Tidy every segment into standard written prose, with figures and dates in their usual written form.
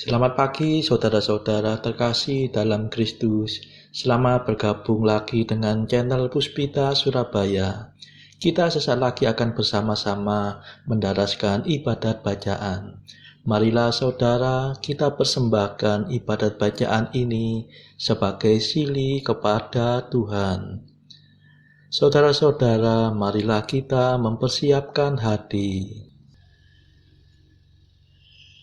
Selamat pagi saudara-saudara terkasih dalam Kristus. Selamat bergabung lagi dengan channel Puspita Surabaya. Kita sesaat lagi akan bersama-sama mendaraskan ibadat bacaan. Marilah saudara, kita persembahkan ibadat bacaan ini sebagai sili kepada Tuhan. Saudara-saudara, marilah kita mempersiapkan hati.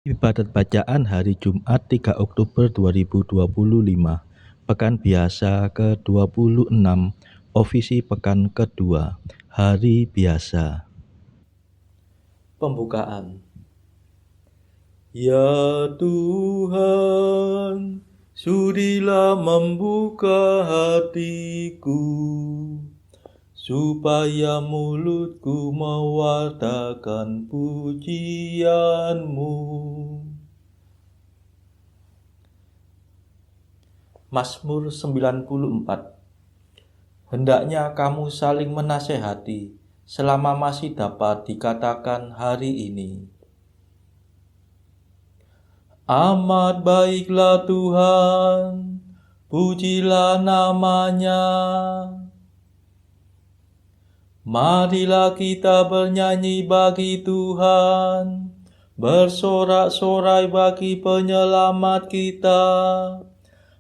Ibadat bacaan hari Jumat 3 Oktober 2025, Pekan Biasa ke-26, Ofisi Pekan kedua, Hari Biasa. Pembukaan. Ya Tuhan, sudilah membuka hatiku, supaya mulutku mewartakan pujian-Mu. Mazmur 94. Hendaknya kamu saling menasehati selama masih dapat dikatakan hari ini. Amat baiklah Tuhan, pujilah nama-Nya. Marilah kita bernyanyi bagi Tuhan, bersorak-sorai bagi penyelamat kita,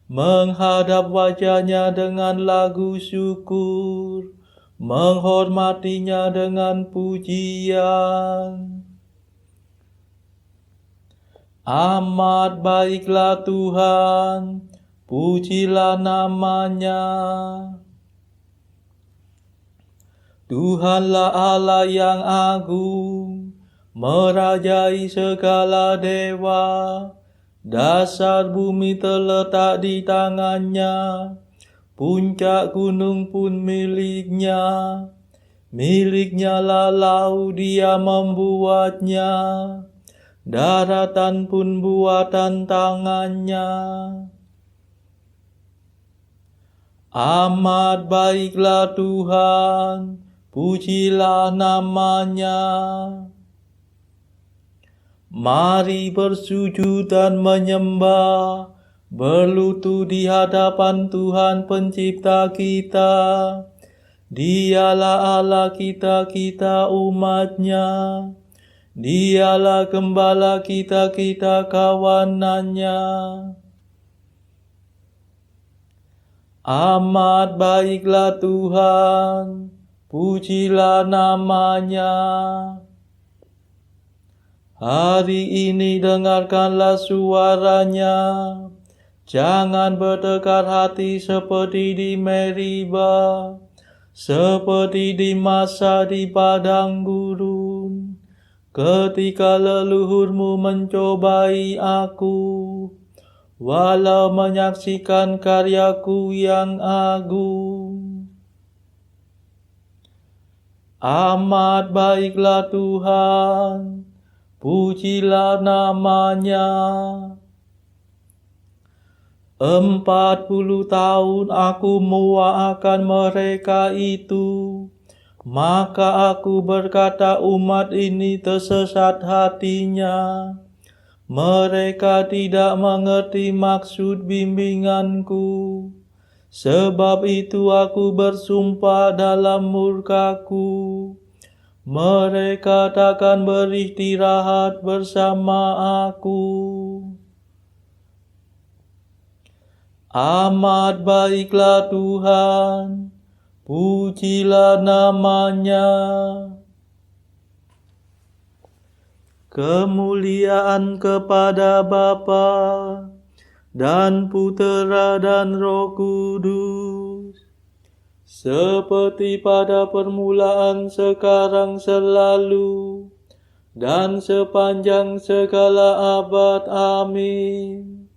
menghadap wajah-Nya dengan lagu syukur, menghormati-Nya dengan pujian. Amat baiklah Tuhan, pujilah nama-Nya. Tuhanlah Allah yang agung, merajai segala dewa. Dasar bumi terletak di tangan-Nya, puncak gunung pun milik-Nya. Milik-Nya lah laut, Dia membuatnya, daratan pun buatan tangan-Nya. Amat baiklah Tuhan, pujilah nama-Nya. Mari bersujud dan menyembah, berlutut di hadapan Tuhan Pencipta kita. Dialah Allah kita, kita umat-Nya. Dialah gembala kita, kita kawanan-Nya. Amat baiklah Tuhan, pujilah nama-Nya. Hari ini dengarkanlah suara-Nya, jangan bertekar hati seperti di Meriba, seperti di masa di padang gurun, ketika leluhurmu mencobai aku, walau menyaksikan karyaku yang agung. Amat baiklah Tuhan, pujilah nama-Nya. 40 tahun aku muakkan mereka itu, maka aku berkata umat ini tersesat hatinya. Mereka tidak mengerti maksud bimbinganku. Sebab itu aku bersumpah dalam murkaku, mereka takkan beristirahat bersama aku. Amat baiklah Tuhan, pujilah nama-Nya. Kemuliaan kepada Bapa dan Putera dan Roh Kudus, seperti pada permulaan, sekarang, selalu, dan sepanjang segala abad. Amin.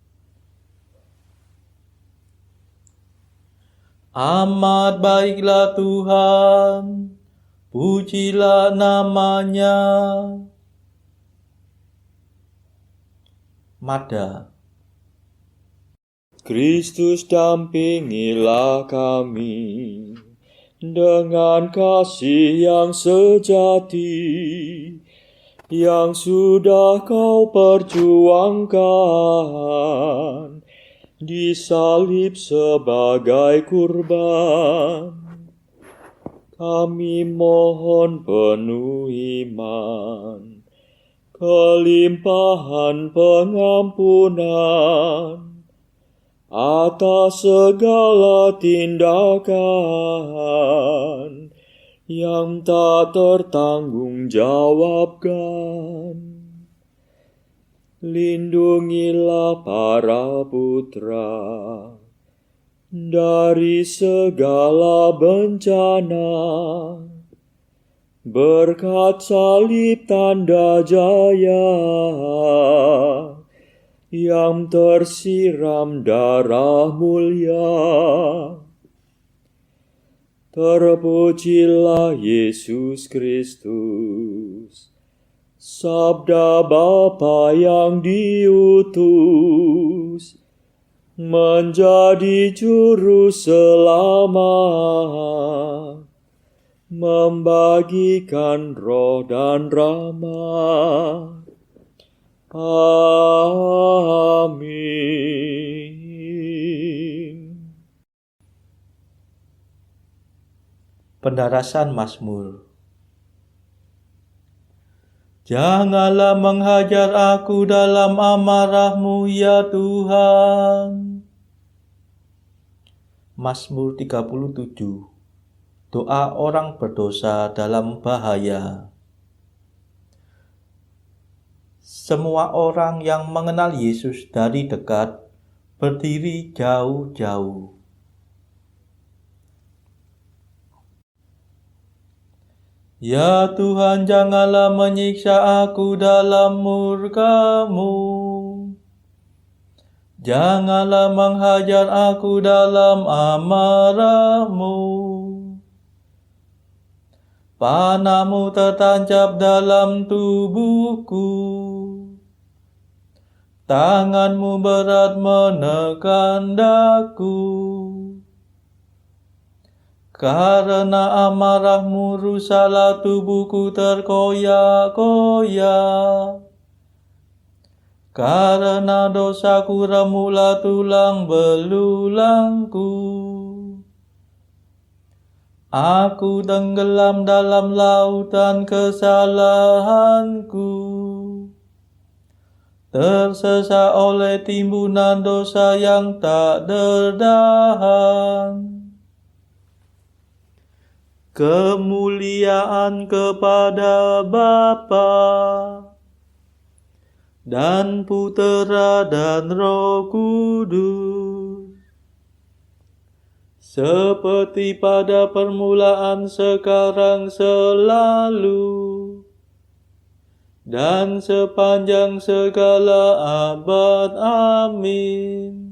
Amat baiklah Tuhan, pujilah nama-Nya. Mada. Kristus, dampingilah kami dengan kasih yang sejati, yang sudah kau perjuangkan, disalib sebagai kurban. Kami mohon penuh iman, kelimpahan pengampunan atas segala tindakan yang tak tertanggungjawabkan. Lindungilah para putra dari segala bencana, berkat salib tanda jaya yang tersiram darah mulia. Terpujilah Yesus Kristus, Sabda Bapa yang diutus menjadi juru selamat, membagikan roh dan rahmat. Amin. Pendarasan Mazmur. Janganlah menghajar aku dalam amarah-Mu, ya Tuhan. Mazmur 37. Doa orang berdosa dalam bahaya. Semua orang yang mengenal Yesus dari dekat berdiri jauh-jauh. Ya Tuhan, janganlah menyiksa aku dalam murka-Mu. Janganlah menghajar aku dalam amarah-Mu. Panah-Mu tertancap dalam tubuhku. Tangan-Mu berat menekan daku. Karena amarah-Mu rusaklah tubuhku terkoyak-koyak. Karena dosaku remuklah tulang belulangku. Aku tenggelam dalam lautan kesalahanku. Tersesat oleh timbunan dosa yang tak tertahan. Kemuliaan kepada Bapa dan Putera dan Roh Kudus, seperti pada permulaan, sekarang, selalu, dan sepanjang segala abad. Amin.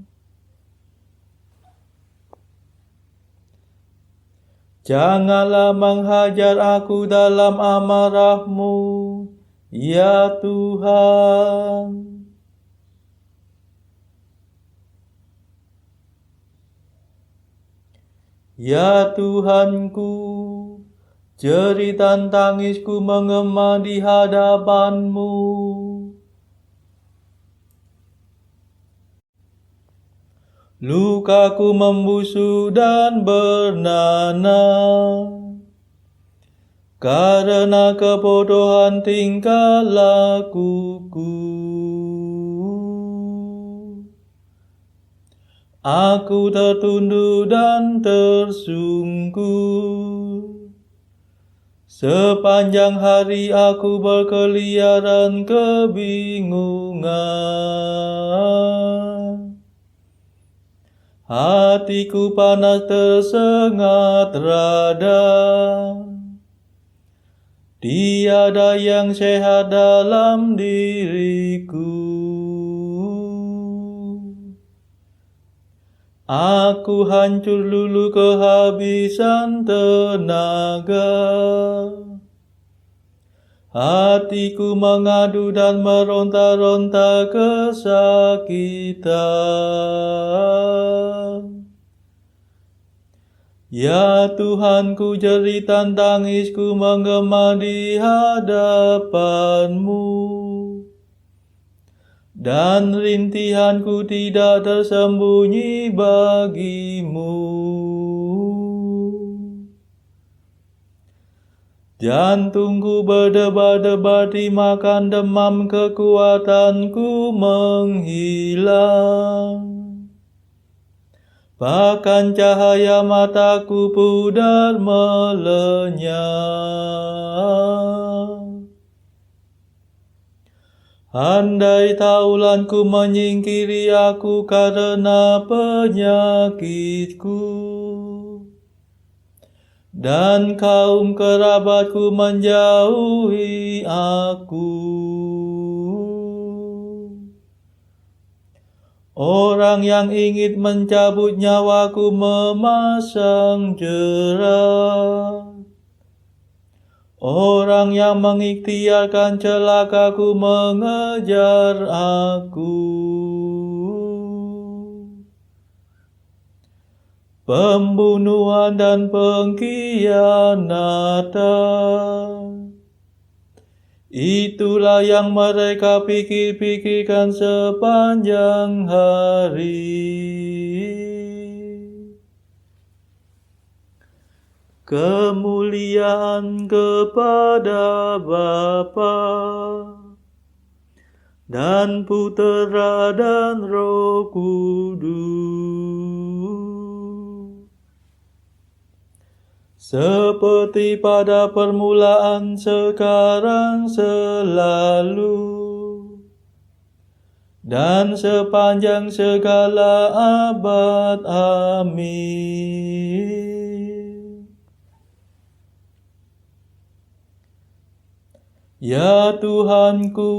Janganlah menghajar aku dalam amarah-Mu, ya Tuhan. Ya Tuhanku, jeritan tangisku menggema di hadapan-Mu. Lukaku membusuk dan bernanah, karena kebodohan tingkah lakuku. Aku tertunduk dan tersungkur. Sepanjang hari aku berkeliaran kebingungan. Hatiku panas tersengat rada. Tiada yang sehat dalam diriku. Aku hancur lulu kehabisan tenaga. Hatiku mengadu dan meronta-ronta kesakitan. Ya Tuhanku, jeritan tangisku menggema di hadapan-Mu, dan rintihanku tidak tersembunyi bagi-Mu. Jantungku berdebar-debar dimakan demam, kekuatanku menghilang. Bahkan cahaya mataku pudar melenyap. Andai taulanku menyingkiri aku karena penyakitku, dan kaum kerabatku menjauhi aku. Orang yang ingin mencabut nyawaku memasang jerat. Orang yang mengikhtiarkan celakaku mengejar aku. Pembunuhan dan pengkhianatan, itulah yang mereka pikir-pikirkan sepanjang hari. Kemuliaan kepada Bapa dan Putera dan Roh Kudus, seperti pada permulaan, sekarang, selalu, dan sepanjang segala abad. Amin. Ya Tuhanku,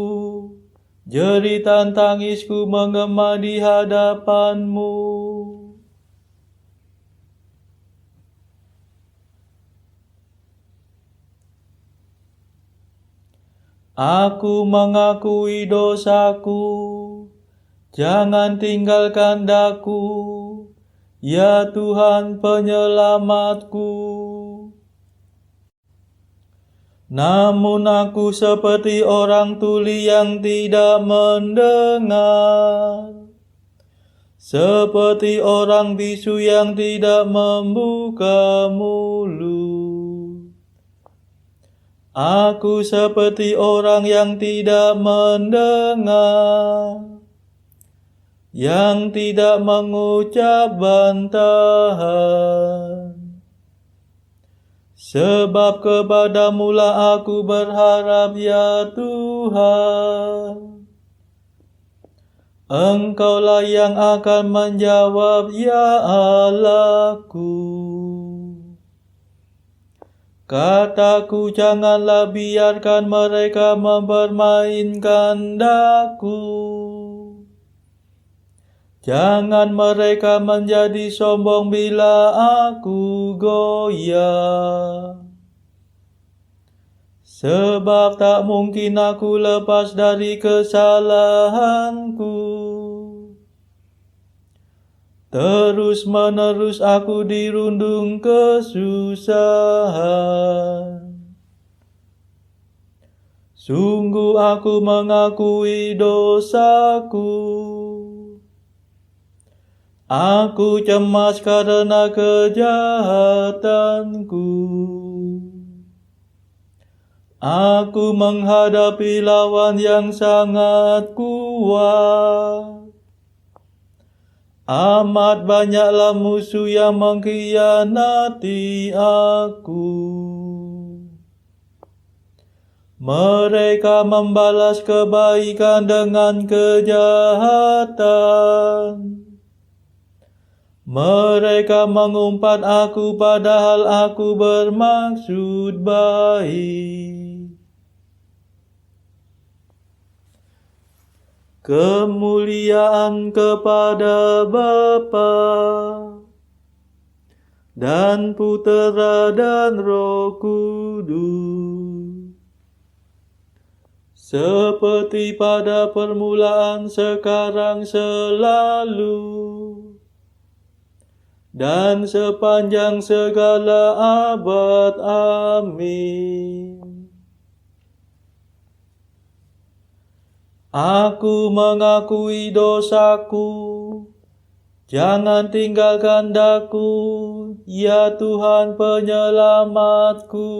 jeritan tangisku menggema di hadapan-Mu. Aku mengakui dosaku, jangan tinggalkan daku, ya Tuhan penyelamatku. Namun aku seperti orang tuli yang tidak mendengar, seperti orang bisu yang tidak membuka mulut. Aku seperti orang yang tidak mendengar, yang tidak mengucap bantahan. Sebab kepadamu-lah aku berharap, ya Tuhan. Engkaulah yang akan menjawab, ya Allahku. Kataku, janganlah biarkan mereka mempermainkan daku. Jangan mereka menjadi sombong bila aku goyah. Sebab tak mungkin aku lepas dari kesalahanku. Terus-menerus aku dirundung kesusahan. Sungguh aku mengakui dosaku. Aku cemas karena kejahatanku. Aku menghadapi lawan yang sangat kuat. Amat banyaklah musuh yang mengkhianati aku. Mereka membalas kebaikan dengan kejahatan. Mereka mengumpat aku padahal aku bermaksud baik. Kemuliaan kepada Bapa dan Putera dan Roh Kudus, seperti pada permulaan, sekarang, selalu, dan sepanjang segala abad. Amin. Aku mengakui dosaku, jangan tinggalkan daku, ya Tuhan penyelamatku.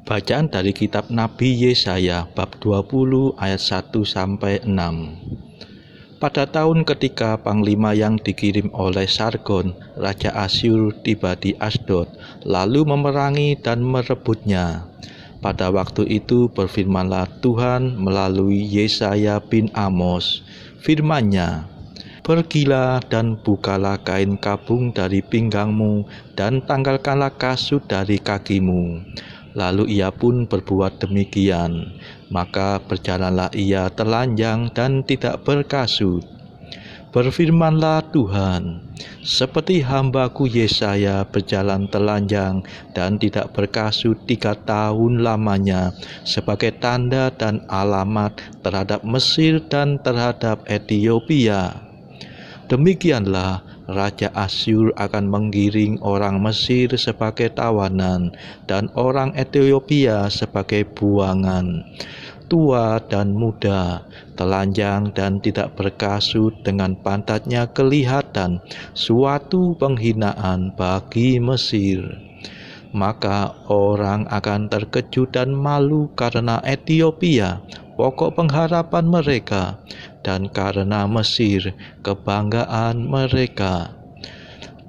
Bacaan dari kitab Nabi Yesaya bab 20 ayat 1-6. Pada tahun ketika panglima yang dikirim oleh Sargon, Raja Asyur, tiba di Asdod, lalu memerangi dan merebutnya. Pada waktu itu berfirmanlah Tuhan melalui Yesaya bin Amos. Firman-Nya, "Pergilah dan bukalah kain kabung dari pinggangmu dan tanggalkanlah kasut dari kakimu." Lalu ia pun berbuat demikian. Maka berjalanlah ia telanjang dan tidak berkasut. Berfirmanlah Tuhan, seperti hambaku Yesaya berjalan telanjang dan tidak berkasut 3 tahun lamanya sebagai tanda dan alamat terhadap Mesir dan terhadap Ethiopia. Demikianlah Raja Asyur akan menggiring orang Mesir sebagai tawanan dan orang Ethiopia sebagai buangan. Tua dan muda, telanjang dan tidak berkasut, dengan pantatnya kelihatan suatu penghinaan bagi Mesir. Maka orang akan terkejut dan malu karena Ethiopia, pokok pengharapan mereka, dan karena Mesir, kebanggaan mereka.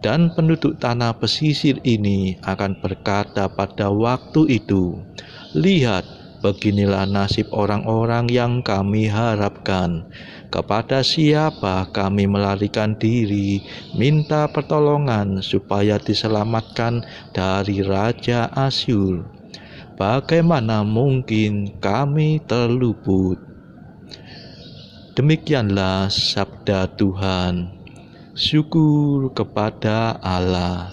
Dan penduduk tanah pesisir ini akan berkata pada waktu itu, "Lihat, beginilah nasib orang-orang yang kami harapkan. Kepada siapa kami melarikan diri, minta pertolongan supaya diselamatkan dari Raja Asyur. Bagaimana mungkin kami terluput?" Demikianlah sabda Tuhan. Syukur kepada Allah.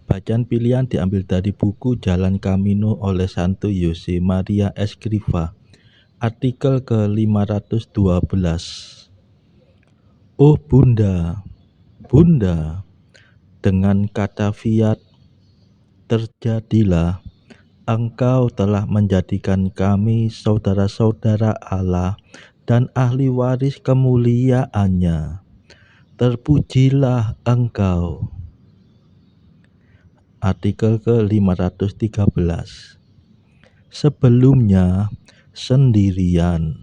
Bacaan pilihan diambil dari buku Jalan Camino oleh Santo Jose Maria Escrivá, artikel ke-512. Oh Bunda, Bunda, dengan kata fiat terjadilah. Engkau telah menjadikan kami saudara-saudara Allah dan ahli waris kemuliaan-Nya. Terpujilah Engkau. Artikel ke-513. Sebelumnya sendirian,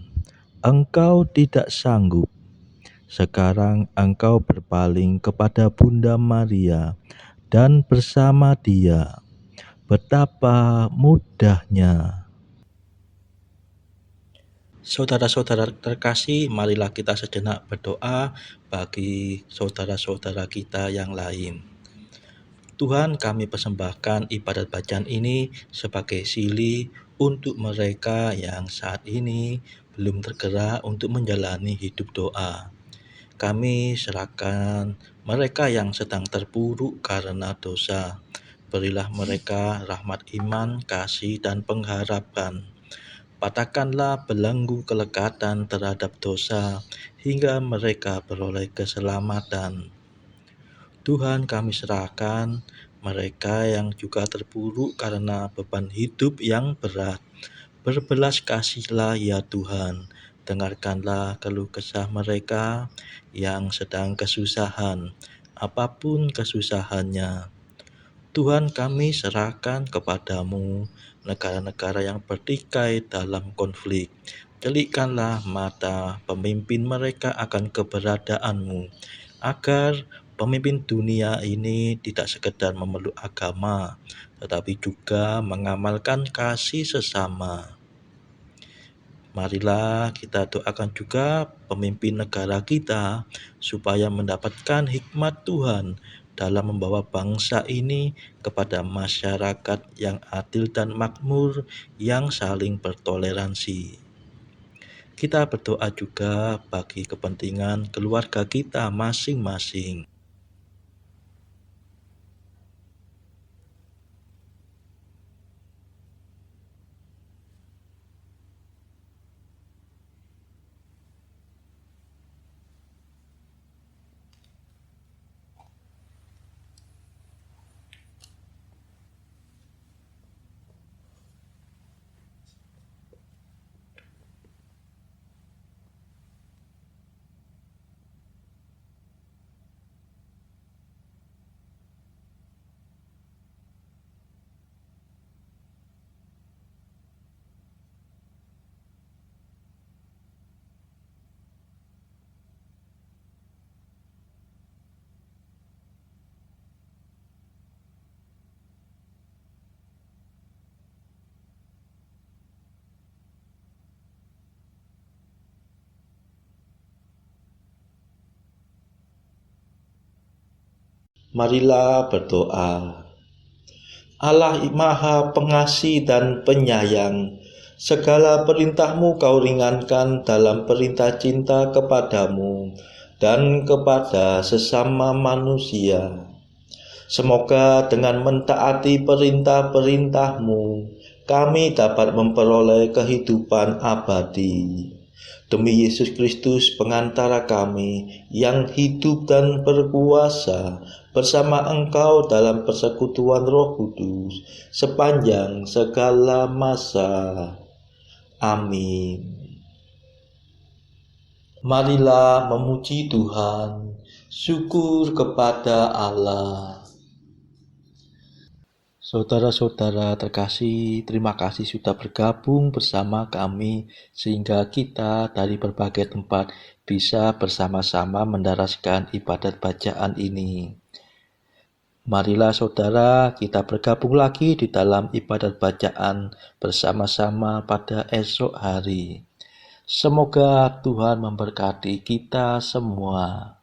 engkau tidak sanggup. Sekarang engkau berpaling kepada Bunda Maria dan bersama dia. Betapa mudahnya. Saudara-saudara terkasih, marilah kita sejenak berdoa bagi saudara-saudara kita yang lain. Tuhan, kami persembahkan ibadat bacaan ini sebagai sili untuk mereka yang saat ini belum tergerak untuk menjalani hidup doa. Kami serahkan mereka yang sedang terpuruk karena dosa. Berilah mereka rahmat iman, kasih, dan pengharapan. Patahkanlah belenggu kelekatan terhadap dosa hingga mereka beroleh keselamatan. Tuhan, kami serahkan mereka yang juga terpuruk karena beban hidup yang berat. Berbelas kasihlah ya Tuhan. Dengarkanlah keluh kesah mereka yang sedang kesusahan, apapun kesusahannya. Tuhan, kami serahkan kepadamu negara-negara yang bertikai dalam konflik. Celikkanlah mata pemimpin mereka akan keberadaanmu, agar pemimpin dunia ini tidak sekedar memeluk agama, tetapi juga mengamalkan kasih sesama. Marilah kita doakan juga pemimpin negara kita supaya mendapatkan hikmat Tuhan dalam membawa bangsa ini kepada masyarakat yang adil dan makmur yang saling bertoleransi. Kita berdoa juga bagi kepentingan keluarga kita masing-masing. Marilah berdoa. Allah Maha Pengasih dan Penyayang, segala perintah-Mu Kau ringankan dalam perintah cinta kepadamu dan kepada sesama manusia. Semoga dengan mentaati perintah-perintah-Mu, kami dapat memperoleh kehidupan abadi. Demi Yesus Kristus pengantara kami yang hidup dan berkuasa bersama Engkau dalam persekutuan Roh Kudus sepanjang segala masa. Amin. Marilah memuji Tuhan, syukur kepada Allah. Saudara-saudara terkasih, terima kasih sudah bergabung bersama kami sehingga kita dari berbagai tempat bisa bersama-sama mendaraskan ibadat bacaan ini. Marilah saudara kita bergabung lagi di dalam ibadat bacaan bersama-sama pada esok hari. Semoga Tuhan memberkati kita semua.